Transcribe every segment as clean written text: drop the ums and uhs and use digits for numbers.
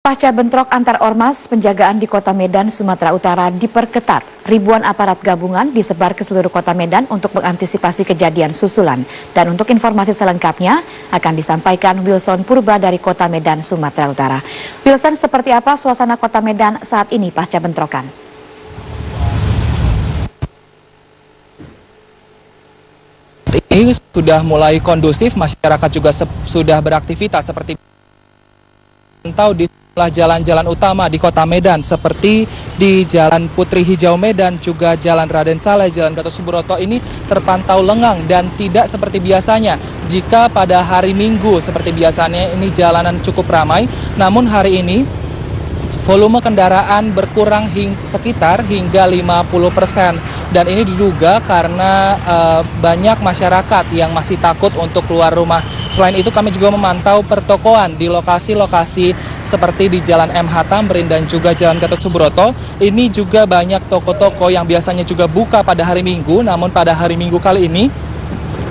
Pasca bentrok antar ormas, penjagaan di Kota Medan, Sumatera Utara diperketat. Ribuan aparat gabungan disebar ke seluruh Kota Medan untuk mengantisipasi kejadian susulan. Dan untuk informasi selengkapnya akan disampaikan Wilson Purba dari Kota Medan, Sumatera Utara. Wilson, seperti apa suasana Kota Medan saat ini pasca bentrokan? Ini sudah mulai kondusif, masyarakat juga sudah beraktivitas seperti pantau di jalan-jalan utama di Kota Medan seperti di Jalan Putri Hijau Medan, juga Jalan Raden Saleh, Jalan Gatot Subroto ini terpantau lengang dan tidak seperti biasanya. Jika pada hari Minggu seperti biasanya ini jalanan cukup ramai, namun hari ini volume kendaraan berkurang sekitar hingga 50%. Dan ini diduga karena banyak masyarakat yang masih takut untuk keluar rumah. Selain itu kami juga memantau pertokoan di lokasi-lokasi seperti di Jalan MH Tamrin dan juga Jalan Gatot Subroto. Ini juga banyak toko-toko yang biasanya juga buka pada hari Minggu, namun pada hari Minggu kali ini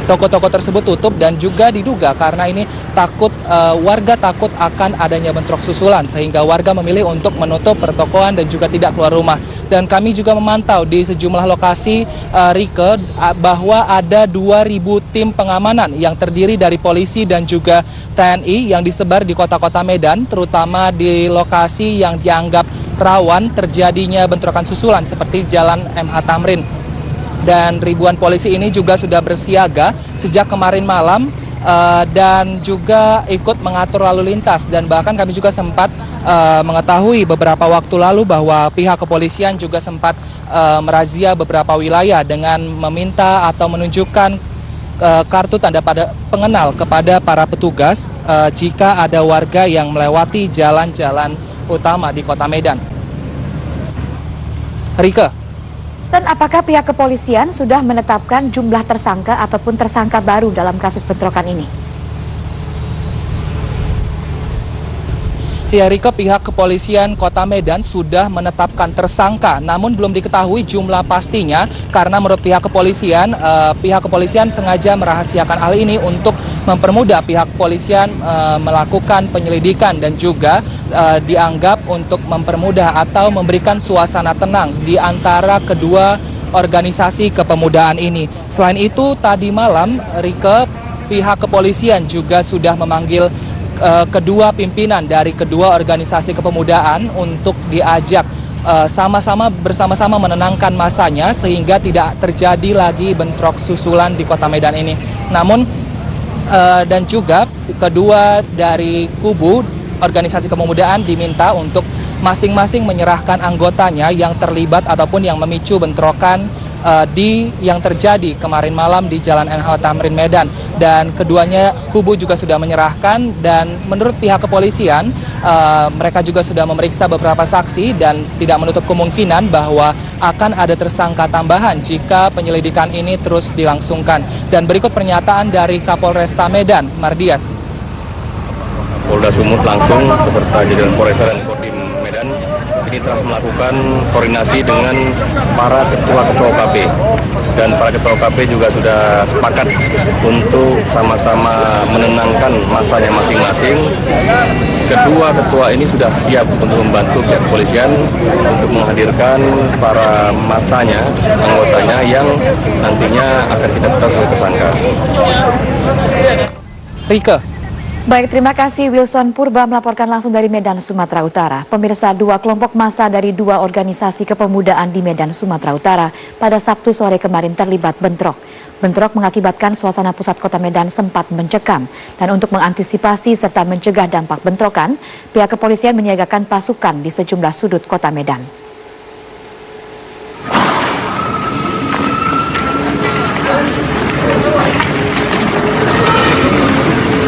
toko-toko tersebut tutup dan juga diduga karena ini warga takut akan adanya bentrok susulan sehingga warga memilih untuk menutup pertokoan dan juga tidak keluar rumah. Dan kami juga memantau di sejumlah lokasi Rike bahwa ada 2.000 tim pengamanan yang terdiri dari polisi dan juga TNI yang disebar di kota-kota Medan, terutama di lokasi yang dianggap rawan terjadinya bentrokan susulan seperti Jalan MH Tamrin. Dan ribuan polisi ini juga sudah bersiaga sejak kemarin malam dan juga ikut mengatur lalu lintas. Dan bahkan kami juga sempat mengetahui beberapa waktu lalu bahwa pihak kepolisian juga sempat merazia beberapa wilayah dengan meminta atau menunjukkan kartu tanda pengenal kepada para petugas jika ada warga yang melewati jalan-jalan utama di Kota Medan. Rike. Dan apakah pihak kepolisian sudah menetapkan jumlah tersangka ataupun tersangka baru dalam kasus bentrokan ini? Ya, Rike, pihak kepolisian Kota Medan sudah menetapkan tersangka, namun belum diketahui jumlah pastinya karena menurut pihak kepolisian sengaja merahasiakan hal ini untuk mempermudah pihak kepolisian melakukan penyelidikan dan juga dianggap untuk mempermudah atau memberikan suasana tenang di antara kedua organisasi kepemudaan ini. Selain itu, tadi malam Rike, pihak kepolisian juga sudah memanggil kedua pimpinan dari kedua organisasi kepemudaan untuk diajak bersama-sama menenangkan masanya sehingga tidak terjadi lagi bentrok susulan di Kota Medan ini. Namun dan juga kedua dari kubu organisasi kepemudaan diminta untuk masing-masing menyerahkan anggotanya yang terlibat ataupun yang memicu bentrokan yang terjadi kemarin malam di Jalan MH Tamrin Medan. Dan keduanya kubu juga sudah menyerahkan, dan menurut pihak kepolisian mereka juga sudah memeriksa beberapa saksi dan tidak menutup kemungkinan bahwa akan ada tersangka tambahan jika penyelidikan ini terus dilangsungkan. Dan berikut pernyataan dari Kapolresta Medan, Mardias. Polda Sumut langsung beserta jajaran Polresta dan Kodim Medan ini telah melakukan koordinasi dengan para ketua-ketua OKP, dan para ketua OKP juga sudah sepakat untuk sama-sama menenangkan masanya masing-masing. Kedua ketua ini sudah siap untuk membantu pihak kepolisian untuk menghadirkan para masanya, anggotanya yang nantinya akan kita tetapkan sebagai tersangka. Rike. Baik, terima kasih Wilson Purba melaporkan langsung dari Medan, Sumatera Utara. Pemirsa, dua kelompok massa dari dua organisasi kepemudaan di Medan, Sumatera Utara pada Sabtu sore kemarin terlibat bentrok. Bentrok mengakibatkan suasana pusat Kota Medan sempat mencekam. Dan untuk mengantisipasi serta mencegah dampak bentrokan, pihak kepolisian menyiagakan pasukan di sejumlah sudut Kota Medan.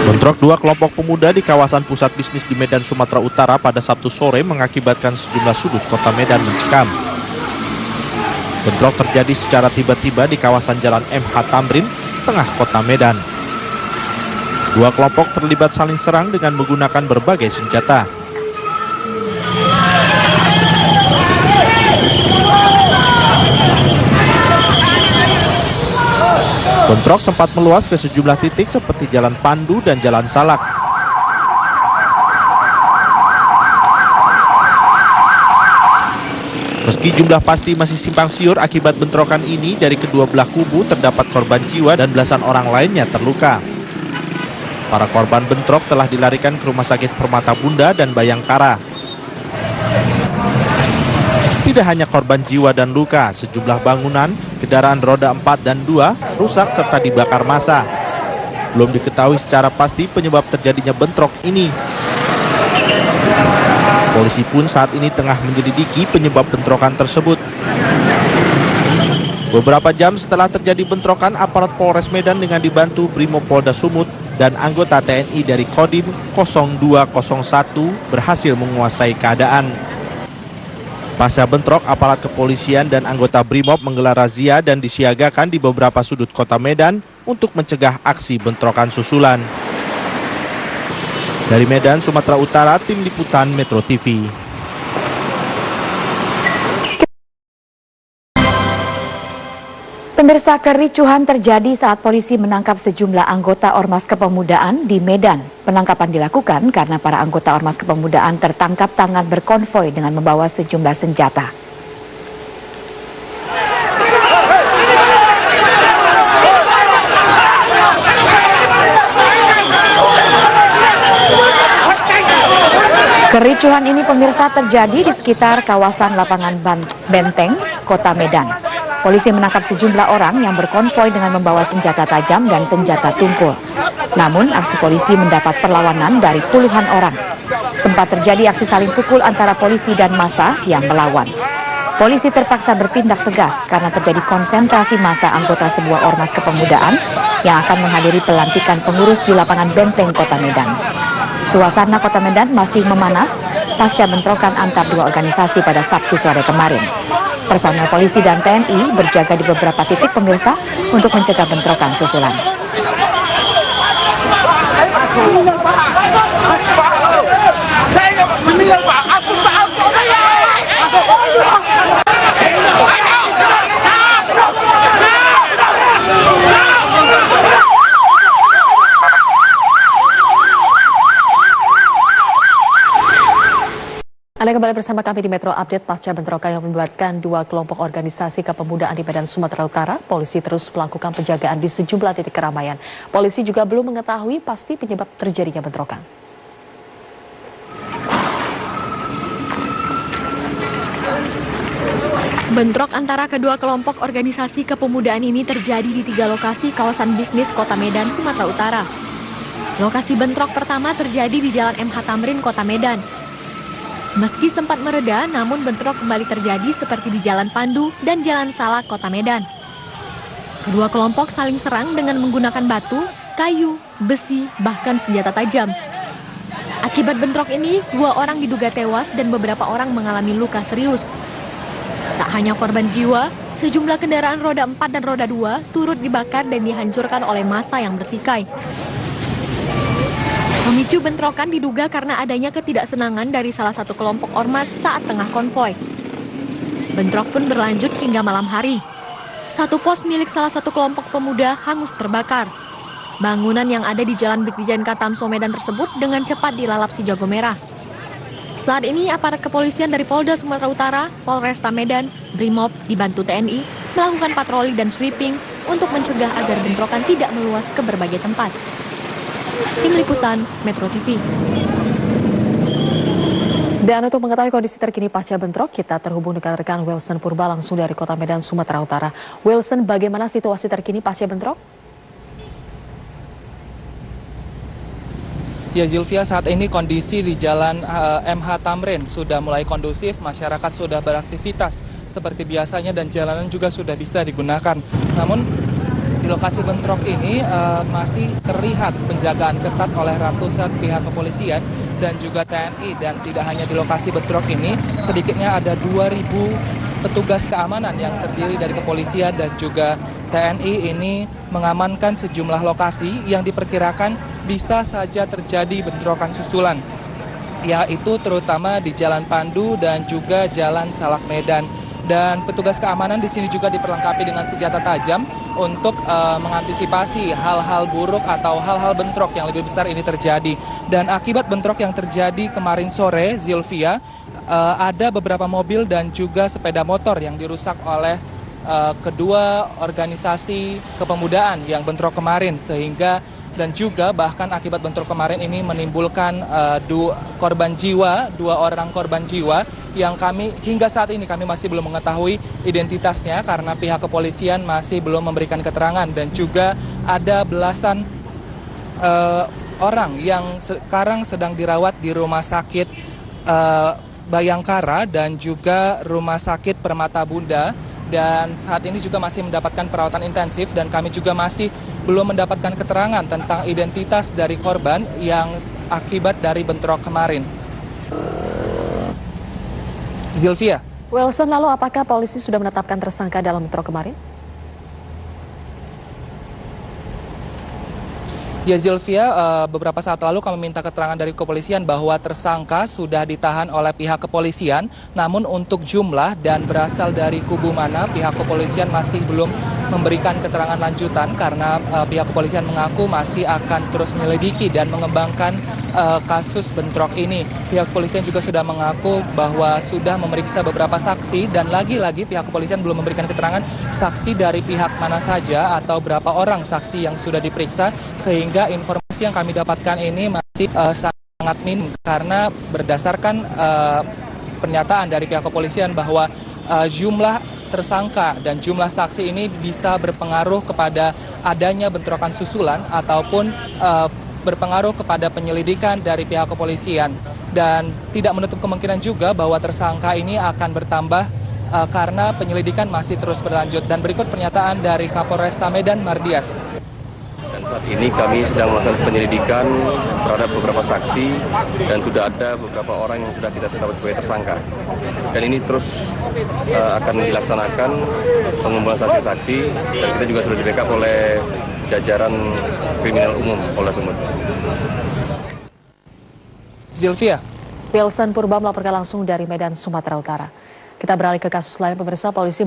Bentrok dua kelompok pemuda di kawasan pusat bisnis di Medan, Sumatera Utara pada Sabtu sore mengakibatkan sejumlah sudut Kota Medan mencekam. Bentrok terjadi secara tiba-tiba di kawasan Jalan MH Tamrin, tengah Kota Medan. Kedua kelompok terlibat saling serang dengan menggunakan berbagai senjata. Bentrok sempat meluas ke sejumlah titik seperti Jalan Pandu dan Jalan Salak. Meski jumlah pasti masih simpang siur akibat bentrokan ini, dari kedua belah kubu terdapat korban jiwa dan belasan orang lainnya terluka. Para korban bentrok telah dilarikan ke Rumah Sakit Permata Bunda dan Bayangkara. Tidak hanya korban jiwa dan luka, sejumlah bangunan, kendaraan roda 4 dan 2 rusak serta dibakar massa. Belum diketahui secara pasti penyebab terjadinya bentrok ini. Polisi pun saat ini tengah menyelidiki penyebab bentrokan tersebut. Beberapa jam setelah terjadi bentrokan, aparat Polres Medan dengan dibantu Brimopolda Sumut dan anggota TNI dari Kodim 0201 berhasil menguasai keadaan. Pasca bentrok, aparat kepolisian dan anggota Brimob menggelar razia dan disiagakan di beberapa sudut kota Medan untuk mencegah aksi bentrokan susulan. Dari Medan, Sumatera Utara, Tim Liputan Metro TV. Pemirsa, kericuhan terjadi saat polisi menangkap sejumlah anggota Ormas Kepemudaan di Medan. Penangkapan dilakukan karena para anggota Ormas Kepemudaan tertangkap tangan berkonvoi dengan membawa sejumlah senjata. Kericuhan ini, pemirsa, terjadi di sekitar kawasan lapangan Benteng, Kota Medan. Polisi menangkap sejumlah orang yang berkonvoi dengan membawa senjata tajam dan senjata tumpul. Namun, aksi polisi mendapat perlawanan dari puluhan orang. Sempat terjadi aksi saling pukul antara polisi dan massa yang melawan. Polisi terpaksa bertindak tegas karena terjadi konsentrasi massa anggota sebuah ormas kepemudaan yang akan menghadiri pelantikan pengurus di lapangan Benteng, Kota Medan. Suasana Kota Medan masih memanas pasca bentrokan antar dua organisasi pada Sabtu sore kemarin. Personel polisi dan TNI berjaga di beberapa titik, pemirsa, untuk mencegah bentrokan susulan. Anda kembali bersama kami di Metro Update. Pasca bentrokan yang melibatkan dua kelompok organisasi kepemudaan di Medan, Sumatera Utara, polisi terus melakukan penjagaan di sejumlah titik keramaian. Polisi juga belum mengetahui pasti penyebab terjadinya bentrokan. Bentrok antara kedua kelompok organisasi kepemudaan ini terjadi di 3 lokasi kawasan bisnis Kota Medan, Sumatera Utara. Lokasi bentrok pertama terjadi di Jalan MH Tamrin, Kota Medan. Meski sempat mereda, namun bentrok kembali terjadi seperti di Jalan Pandu dan Jalan Salak, Kota Medan. Kedua kelompok saling serang dengan menggunakan batu, kayu, besi, bahkan senjata tajam. Akibat bentrok ini, 2 orang diduga tewas dan beberapa orang mengalami luka serius. Tak hanya korban jiwa, sejumlah kendaraan roda 4 dan roda 2 turut dibakar dan dihancurkan oleh massa yang bertikai. Pemicu bentrokan diduga karena adanya ketidaksenangan dari salah satu kelompok ormas saat tengah konvoi. Bentrok pun berlanjut hingga malam hari. Satu pos milik salah satu kelompok pemuda hangus terbakar. Bangunan yang ada di Jalan Brigjen Katamso Medan tersebut dengan cepat dilalap si jago merah. Saat ini aparat kepolisian dari Polda Sumatera Utara, Polresta Medan, Brimob dibantu TNI melakukan patroli dan sweeping untuk mencegah agar bentrokan tidak meluas ke berbagai tempat. Tim Liputan Metro TV. Dan untuk mengetahui kondisi terkini pasca bentrok, kita terhubung dengan rekan Wilson Purba langsung dari Kota Medan, Sumatera Utara. Wilson, bagaimana situasi terkini pasca bentrok? Ya Zilvia, saat ini kondisi di Jalan MH Tamrin sudah mulai kondusif, masyarakat sudah beraktivitas seperti biasanya dan jalanan juga sudah bisa digunakan. Namun di lokasi bentrok ini masih terlihat penjagaan ketat oleh ratusan pihak kepolisian dan juga TNI. Dan tidak hanya di lokasi bentrok ini, sedikitnya ada 2.000 petugas keamanan yang terdiri dari kepolisian dan juga TNI ini mengamankan sejumlah lokasi yang diperkirakan bisa saja terjadi bentrokan susulan, yaitu terutama di Jalan Pandu dan juga Jalan Salak Medan. Dan petugas keamanan di sini juga diperlengkapi dengan senjata tajam untuk mengantisipasi hal-hal buruk atau hal-hal bentrok yang lebih besar ini terjadi. Dan akibat bentrok yang terjadi kemarin sore, Zilvia, ada beberapa mobil dan juga sepeda motor yang dirusak oleh kedua organisasi kepemudaan yang bentrok kemarin, sehingga dan juga bahkan akibat bentrok kemarin ini menimbulkan dua orang korban jiwa yang hingga saat ini kami masih belum mengetahui identitasnya karena pihak kepolisian masih belum memberikan keterangan, dan juga ada belasan orang yang sekarang sedang dirawat di rumah sakit Bayangkara dan juga rumah sakit Permata Bunda, dan saat ini juga masih mendapatkan perawatan intensif, dan kami juga masih belum mendapatkan keterangan tentang identitas dari korban yang akibat dari bentrok kemarin. Zilvia. Wilson, lalu apakah polisi sudah menetapkan tersangka dalam bentrok kemarin? Ya Zilvia, beberapa saat lalu kami minta keterangan dari kepolisian bahwa tersangka sudah ditahan oleh pihak kepolisian, namun untuk jumlah dan berasal dari kubu mana pihak kepolisian masih belum memberikan keterangan lanjutan karena pihak kepolisian mengaku masih akan terus menyelidiki dan mengembangkan kasus bentrok ini. Pihak kepolisian juga sudah mengaku bahwa sudah memeriksa beberapa saksi, dan lagi-lagi pihak kepolisian belum memberikan keterangan saksi dari pihak mana saja atau berapa orang saksi yang sudah diperiksa, sehingga informasi yang kami dapatkan ini masih sangat minim karena berdasarkan pernyataan dari pihak kepolisian bahwa jumlah tersangka dan jumlah saksi ini bisa berpengaruh kepada adanya bentrokan susulan ataupun berpengaruh kepada penyelidikan dari pihak kepolisian, dan tidak menutup kemungkinan juga bahwa tersangka ini akan bertambah karena penyelidikan masih terus berlanjut. Dan berikut pernyataan dari Kapolresta Medan, Mardias. Dan saat ini kami sedang melakukan penyelidikan terhadap beberapa saksi dan sudah ada beberapa orang yang sudah kita tetapkan sebagai tersangka. Dan ini terus akan dilaksanakan pengumpulan saksi-saksi, dan kita juga sudah di-backup oleh jajaran kriminal umum Polda Sumut. Zilvia. Wilson Purba melaporkan langsung dari Medan, Sumatera Utara. Kita beralih ke kasus lain, pemirsa. Polisi